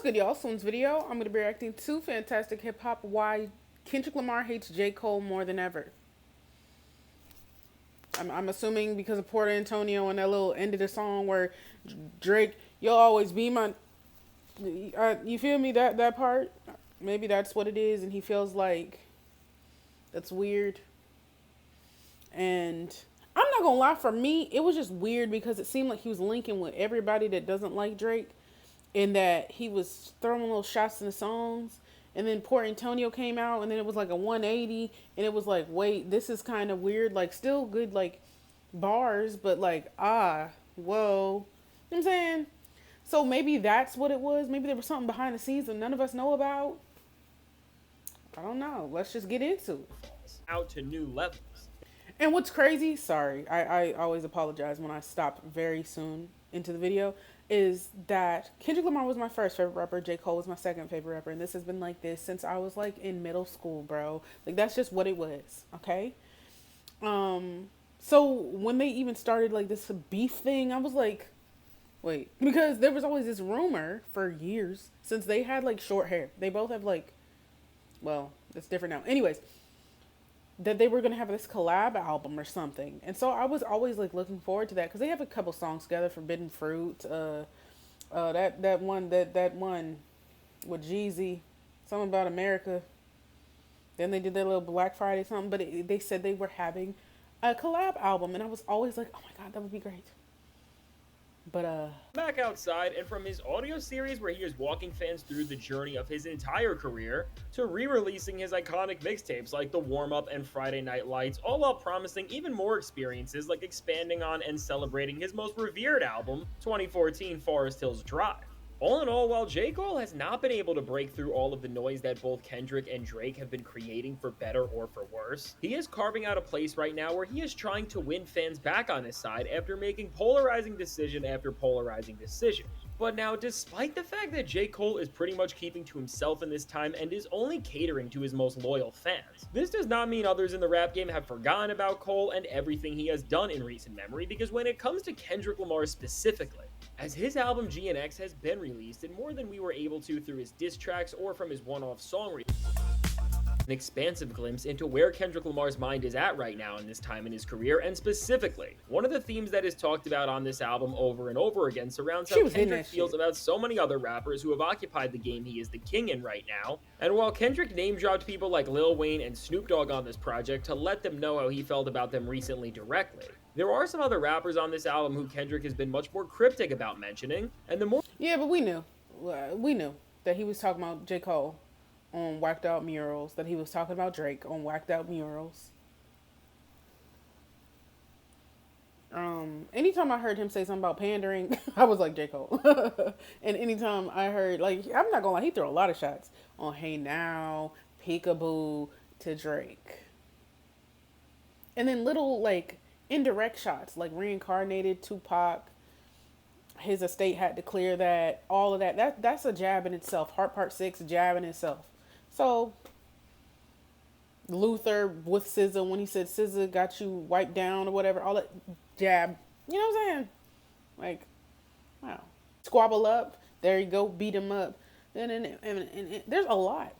good, y'all? So in this video, I'm going to be reacting to Fantastic Hip Hop, why Kendrick Lamar hates J. Cole more than ever. I'm assuming because of Puerto Antonio and that little end of the song where Drake, you'll always be my... you feel me, that part? Maybe that's what it is, and he feels like that's weird. And I'm not going to lie, for me, it was just weird because it seemed like he was linking with everybody that doesn't like Drake. In that he was throwing little shots in the songs, and then Port Antonio came out, and then it was like a 180, and it was like, wait, this is kind of weird, like still good like bars, but like whoa, you know what I'm saying? So maybe that's what it was. Maybe there was something behind the scenes that none of us know about. I don't know. Let's just get into it. Out to new levels. And what's crazy, sorry, I always apologize when I stop very soon into the video, is that Kendrick Lamar was my first favorite rapper, J. Cole was my second favorite rapper, and this has been like this since I was like in middle school, bro. Like that's just what it was, okay? So when they even started like this beef thing, I was like, wait, because there was always this rumor for years since they had like short hair. They both have like, well, it's different now. Anyways, that they were going to have this collab album or something. And so I was always like looking forward to that because they have a couple songs together, Forbidden Fruit, that one with Jeezy, something about America. Then they did their little Black Friday something, but they said they were having a collab album, and I was always like, oh my God, that would be great. But back outside, and from his audio series where he is walking fans through the journey of his entire career, to re-releasing his iconic mixtapes like The Warm Up and Friday Night Lights, all while promising even more experiences like expanding on and celebrating his most revered album, 2014 Forest Hills Drive. All in all, while J. Cole has not been able to break through all of the noise that both Kendrick and Drake have been creating for better or for worse, he is carving out a place right now where he is trying to win fans back on his side after making polarizing decision after polarizing decision. But now, despite the fact that J. Cole is pretty much keeping to himself in this time and is only catering to his most loyal fans, this does not mean others in the rap game have forgotten about Cole and everything he has done in recent memory, because when it comes to Kendrick Lamar specifically, as his album GNX has been released in more than we were able to through his diss tracks or from his one-off song an expansive glimpse into where Kendrick Lamar's mind is at right now in this time in his career, and specifically, one of the themes that is talked about on this album over and over again surrounds how Kendrick feels about so many other rappers who have occupied the game he is the king in right now. And while Kendrick name-dropped people like Lil Wayne and Snoop Dogg on this project to let them know how he felt about them recently directly, there are some other rappers on this album who Kendrick has been much more cryptic about mentioning, and the more... Yeah, but we knew that he was talking about J. Cole on Whacked Out Murals, that he was talking about Drake on Whacked Out Murals. Anytime I heard him say something about pandering, I was like, J. Cole. And anytime I heard, like, I'm not gonna lie, he threw a lot of shots on Hey Now, Peekaboo to Drake. And then little, like, indirect shots, like Reincarnated, Tupac, his estate had to clear that, all of that. That's a jab in itself. Heart Part 6, a jab in itself. So, Luther with SZA, when he said SZA got you wiped down or whatever, all that jab. You know what I'm saying? Like, wow. Squabble up. There you go. Beat him up. And there's a lot.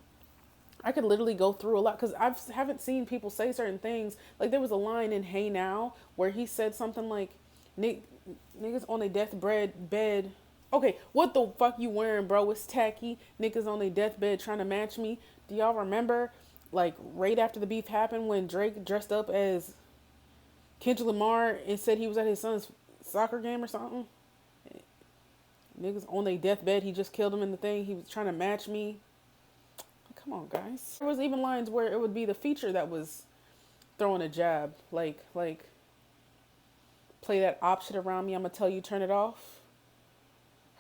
I could literally go through a lot because I haven't seen people say certain things. Like, there was a line in Hey Now where he said something like, niggas on their deathbed. Okay, what the fuck you wearing, bro? It's tacky. Niggas on their deathbed trying to match me. Do y'all remember, like, right after the beef happened when Drake dressed up as Kendrick Lamar and said he was at his son's soccer game or something? Niggas on their deathbed. He just killed him in the thing. He was trying to match me. Come on, guys. There was even lines where it would be the feature that was throwing a jab. Like, play that op shit around me. I'm going to tell you, turn it off.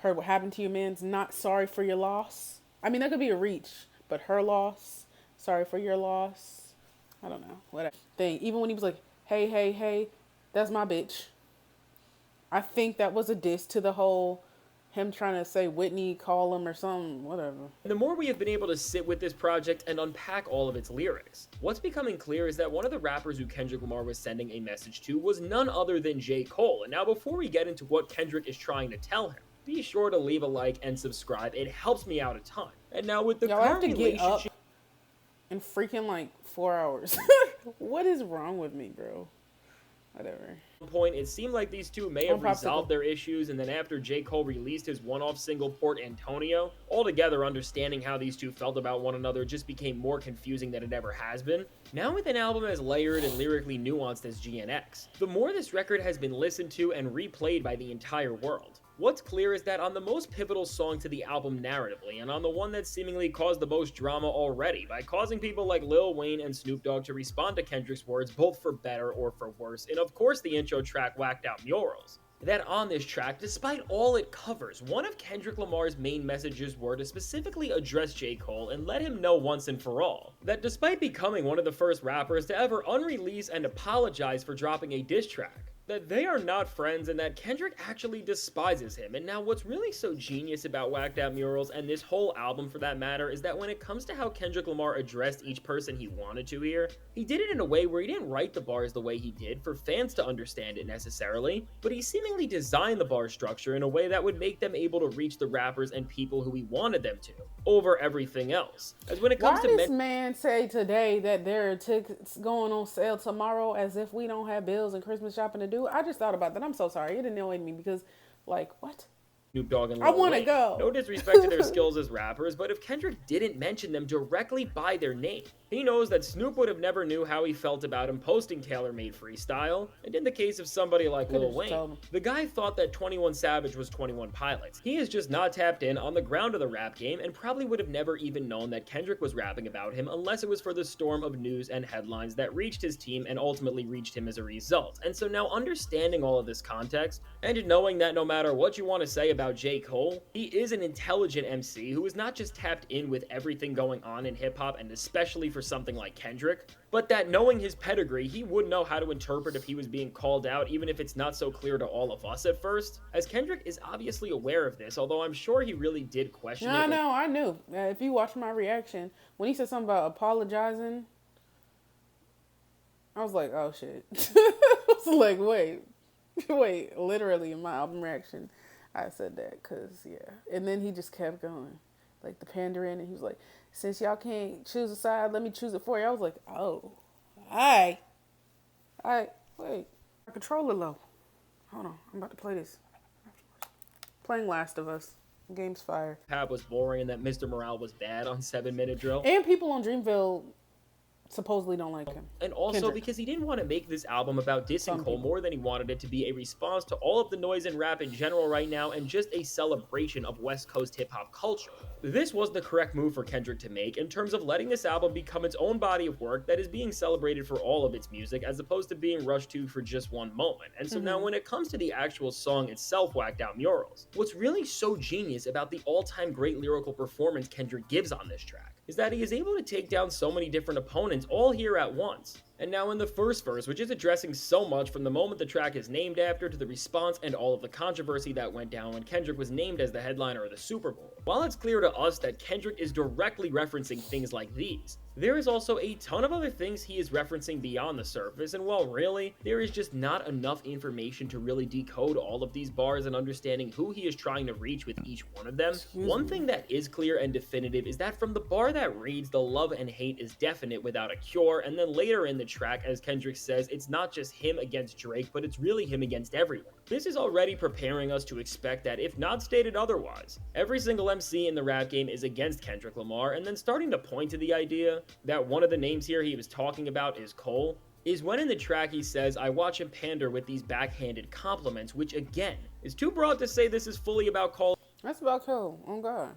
Heard what happened to your man's not sorry for your loss. I mean, that could be a reach, but her loss, sorry for your loss. I don't know. Whatever. Thing. Even when he was like, hey, that's my bitch. I think that was a diss to the whole him trying to say Whitney, call him or something, whatever. The more we have been able to sit with this project and unpack all of its lyrics, what's becoming clear is that one of the rappers who Kendrick Lamar was sending a message to was none other than J. Cole. And now before we get into what Kendrick is trying to tell him, be sure to leave a like and subscribe. It helps me out a ton. And now with the Yo, I have current to get up relationship in freaking like 4 hours. What is wrong with me, bro? Whatever. point, it seemed like these two may have resolved their issues, and then after J. Cole released his one-off single Port Antonio, altogether understanding how these two felt about one another just became more confusing than it ever has been. Now with an album as layered and lyrically nuanced as GNX, the more this record has been listened to and replayed by the entire world. What's clear is that on the most pivotal song to the album narratively, and on the one that seemingly caused the most drama already, by causing people like Lil Wayne and Snoop Dogg to respond to Kendrick's words both for better or for worse, and of course the intro track Whacked Out Murals. That on this track, despite all it covers, one of Kendrick Lamar's main messages were to specifically address J. Cole and let him know once and for all that despite becoming one of the first rappers to ever unrelease and apologize for dropping a diss track, that they are not friends and that Kendrick actually despises him. And now what's really so genius about Whacked Out Murals, and this whole album for that matter, is that when it comes to how Kendrick Lamar addressed each person he wanted to hear, he did it in a way where he didn't write the bars the way he did for fans to understand it necessarily, but he seemingly designed the bar structure in a way that would make them able to reach the rappers and people who he wanted them to, over everything else. As when it comes Why to this man say today that there are tickets going on sale tomorrow as if we don't have bills and Christmas shopping to do? I just thought about that. I'm so sorry. It annoyed me because, like, what? Snoop Dogg and I Lil want to Wayne. go. No disrespect to their skills as rappers, but if Kendrick didn't mention them directly by their name, he knows that Snoop would have never knew how he felt about him posting tailor-made freestyle, and in the case of somebody like Lil Wayne, the guy thought that 21 Savage was 21 Pilots. He is just not tapped in on the ground of the rap game and probably would have never even known that Kendrick was rapping about him unless it was for the storm of news and headlines that reached his team and ultimately reached him as a result. And so now understanding all of this context, and knowing that no matter what you want to say about J. Cole, he is an intelligent MC who is not just tapped in with everything going on in hip-hop and especially for something like Kendrick, but that knowing his pedigree, he would know how to interpret if he was being called out, even if it's not so clear to all of us at first, as Kendrick is obviously aware of this, although I'm sure he really did question it. I knew. If you watch my reaction, when he said something about apologizing, I was like, oh shit. I was like, wait, literally in my album reaction, I said that, cause yeah. And then he just kept going, like the pandering, and he was like, since y'all can't choose a side, let me choose it for you. I was like, oh, alright, wait, my controller low. Hold on, I'm about to play this. Playing Last of Us. Game's fire. Pap was boring and that Mr. Morale was bad on 7 Minute Drill. And people on Dreamville supposedly don't like him. And also Kendrick. because he didn't want to make this album about dissing Cole more than he wanted it to be a response to all of the noise in rap in general right now and just a celebration of West Coast hip-hop culture. This was the correct move for Kendrick to make in terms of letting this album become its own body of work that is being celebrated for all of its music as opposed to being rushed to for just one moment. And so now when it comes to the actual song itself, Whacked Out Murals, what's really so genius about the all-time great lyrical performance Kendrick gives on this track is that he is able to take down so many different opponents all here at once. And now in the first verse, which is addressing so much from the moment the track is named after to the response and all of the controversy that went down when Kendrick was named as the headliner of the Super Bowl. While it's clear to us that Kendrick is directly referencing things like these, there is also a ton of other things he is referencing beyond the surface, and well, really, there is just not enough information to really decode all of these bars and understanding who he is trying to reach with each one of them. One thing that is clear and definitive is that from the bar that reads, the love and hate is definite without a cure, and then later in the track, as Kendrick says, it's not just him against Drake, but it's really him against everyone. This is already preparing us to expect that, if not stated otherwise, every single MC in the rap game is against Kendrick Lamar, and then starting to point to the idea that one of the names here he was talking about is Cole, is when in the track he says, I watch him pander with these backhanded compliments, which again, is too broad to say this is fully about Cole. That's about Cole. Oh God.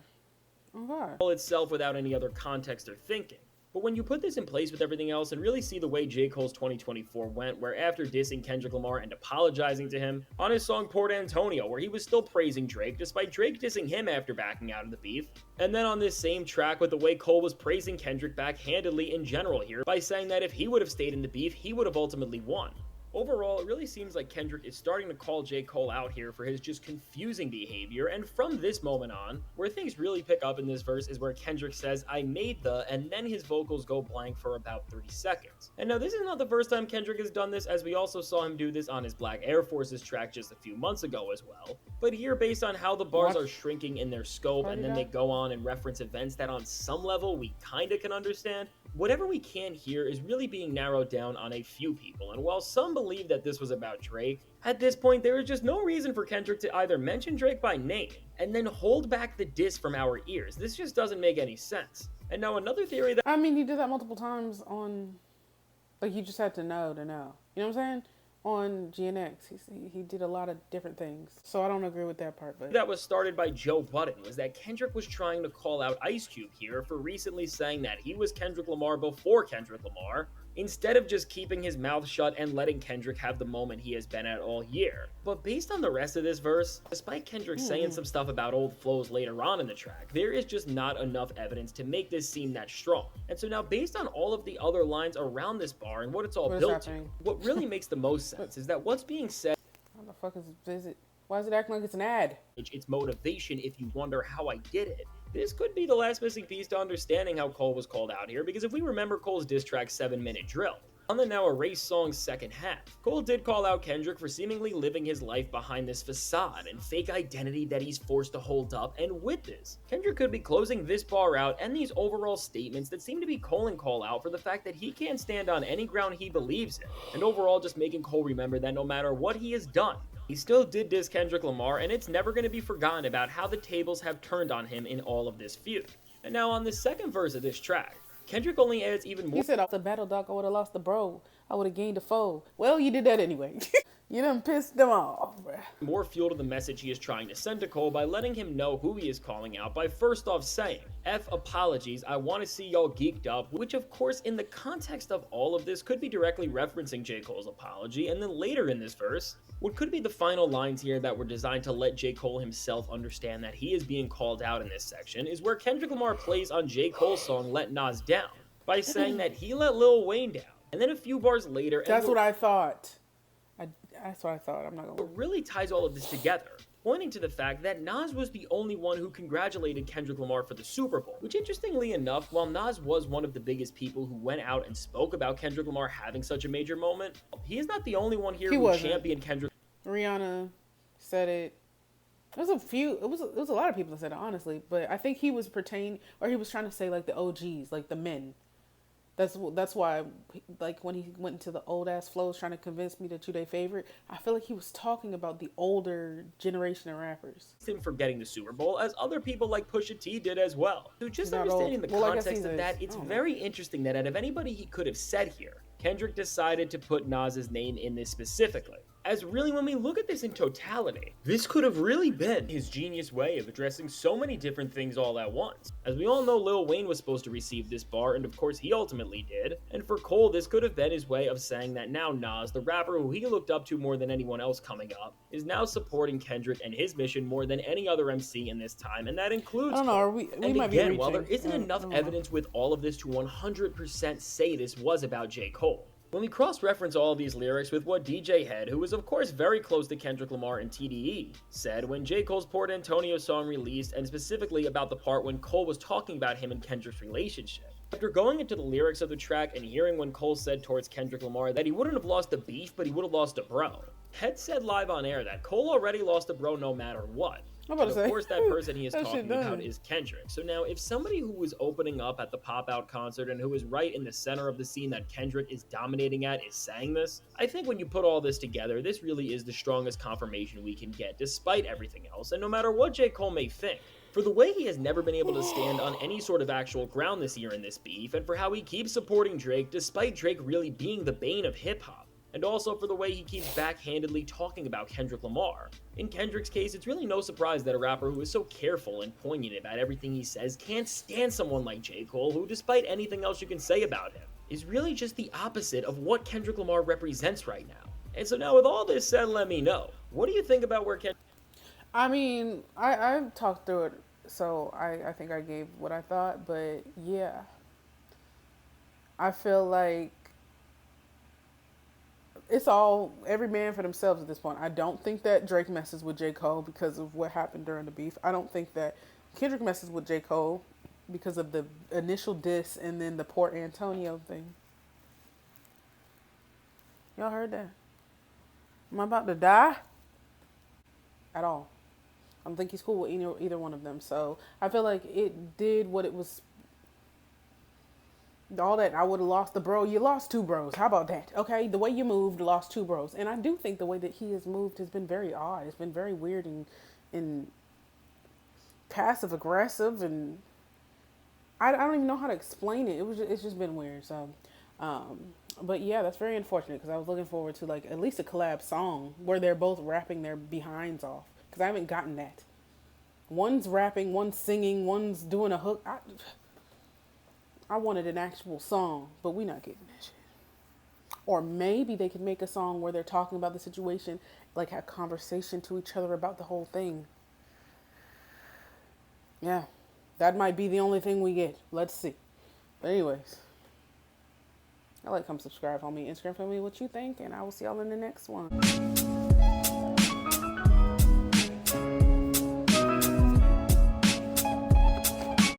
Oh God. Itself without any other context or thinking. But when you put this in place with everything else and really see the way J. Cole's 2024 went, where after dissing Kendrick Lamar and apologizing to him on his song Port Antonio, where he was still praising Drake, despite Drake dissing him after backing out of the beef, and then on this same track with the way Cole was praising Kendrick backhandedly in general here by saying that if he would have stayed in the beef, he would have ultimately won. Overall, it really seems like Kendrick is starting to call J. Cole out here for his just confusing behavior, and from this moment on, where things really pick up in this verse is where Kendrick says, I made the, and then his vocals go blank for about 30 seconds. And now this is not the first time Kendrick has done this, as we also saw him do this on his Black Air Forces track just a few months ago as well. But here, based on how the bars are shrinking in their scope, and then they go on and reference events that on some level we kinda can understand, whatever we can hear is really being narrowed down on a few people, and while some believe that this was about Drake, at this point there is just no reason for Kendrick to either mention Drake by name and then hold back the diss from our ears. This just doesn't make any sense. And now another theory that— I mean, he did that multiple times on, like, you just had to know. You know what I'm saying? On GNX, he did a lot of different things. So I don't agree with that part. But that was started by Joe Budden was that Kendrick was trying to call out Ice Cube here for recently saying that he was Kendrick Lamar before Kendrick Lamar, instead of just keeping his mouth shut and letting Kendrick have the moment he has been at all year. But based on the rest of this verse, despite Kendrick saying some stuff about old flows later on in the track, there is just not enough evidence to make this seem that strong. And so now, based on all of the other lines around this bar and what it's all built to, what really makes the most sense is that what's being said— how the fuck is it? Why is it acting like it's an ad? It's motivation if you wonder how I did it. This could be the last missing piece to understanding how Cole was called out here, because if we remember Cole's diss track 7-Minute Drill, on the now erased song's second half, Cole did call out Kendrick for seemingly living his life behind this facade and fake identity that he's forced to hold up, and with this, Kendrick could be closing this bar out and these overall statements that seem to be Cole call out for the fact that he can't stand on any ground he believes in, and overall just making Cole remember that no matter what he has done, he still did diss Kendrick Lamar, and it's never going to be forgotten about how the tables have turned on him in all of this feud. And now on the second verse of this track, Kendrick only adds even more— he said, off the battle, dog, I would have lost the bro. I would have gained a foe. Well, you did that anyway. You done pissed them off, bruh. More fuel to the message he is trying to send to Cole by letting him know who he is calling out by first off saying, F apologies, I want to see y'all geeked up, which of course in the context of all of this could be directly referencing J. Cole's apology, and then later in this verse, what could be the final lines here that were designed to let J. Cole himself understand that he is being called out in this section is where Kendrick Lamar plays on J. Cole's song Let Nas Down by saying that he let Lil Wayne down. And then a few bars later— that's what I thought. That's what I thought. I'm not gonna— what really ties all of this together, pointing to the fact that Nas was the only one who congratulated Kendrick Lamar for the Super Bowl, which interestingly enough, while Nas was one of the biggest people who went out and spoke about Kendrick Lamar having such a major moment, he is not the only one here who championed Kendrick. Rihanna said it. It was a lot of people that said it, honestly, but I think he was pertaining, or he was trying to say like the OGs, like the men. That's why, like, when he went into the old ass flows trying to convince me that you their favorite, I feel like he was talking about the older generation of rappers. Him for getting the Super Bowl, as other people like Pusha T did as well. So just understanding the context of that, it's very interesting that out of anybody he could have said here, Kendrick decided to put Nas's name in this specifically. As really, when we look at this in totality, this could have really been his genius way of addressing so many different things all at once. As we all know, Lil Wayne was supposed to receive this bar, and of course he ultimately did. And for Cole, this could have been his way of saying that now Nas, the rapper who he looked up to more than anyone else coming up, is now supporting Kendrick and his mission more than any other MC in this time, and that includes— I don't know, we might be reaching. While there isn't enough evidence with all of this to 100% say this was about J. Cole, when we cross-reference all of these lyrics with what DJ Head, who was of course very close to Kendrick Lamar and TDE, said when J. Cole's Port Antonio song released, and specifically about the part when Cole was talking about him and Kendrick's relationship. After going into the lyrics of the track and hearing when Cole said towards Kendrick Lamar that he wouldn't have lost a beef, but he would have lost a bro, Head said live on air that Cole already lost a bro no matter what. And of course, that person he is talking about is Kendrick. So now, if somebody who was opening up at the Pop-Out concert and who is right in the center of the scene that Kendrick is dominating at is saying this, I think when you put all this together, this really is the strongest confirmation we can get, despite everything else, and no matter what J. Cole may think. For the way he has never been able to stand on any sort of actual ground this year in this beef, and for how he keeps supporting Drake despite Drake really being the bane of hip-hop. And also for the way he keeps backhandedly talking about Kendrick Lamar. In Kendrick's case, it's really no surprise that a rapper who is so careful and poignant about everything he says can't stand someone like J. Cole, who, despite anything else you can say about him, is really just the opposite of what Kendrick Lamar represents right now. And so now with all this said, let me know, what do you think about where Kendrick— I mean, I talked through it, so I think I gave what I thought, but yeah. I feel like it's all every man for themselves at this point. I don't think that Drake messes with J. Cole because of what happened during the beef. I don't think that Kendrick messes with J. Cole because of the initial diss and then the Port Antonio thing. Y'all heard that? Am I about to die? At all. I don't think he's cool with either one of them. So I feel like it did what it was. All that I would have lost the bro. You lost two bros. How about that? Okay, the way you moved, lost two bros. And I do think the way that he has moved has been very odd. It's been very weird and passive aggressive, and I don't even know how to explain it. It's just been weird. So, but yeah, that's very unfortunate because I was looking forward to like at least a collab song where they're both rapping their behinds off because I haven't gotten that. One's rapping, one's singing, one's doing a hook. I wanted an actual song, but we're not getting that shit. Or maybe they could make a song where they're talking about the situation, like have conversation to each other about the whole thing. Yeah, that might be the only thing we get. Let's see. But anyways, I like, come subscribe, homie. Instagram, tell me what you think, and I will see y'all in the next one.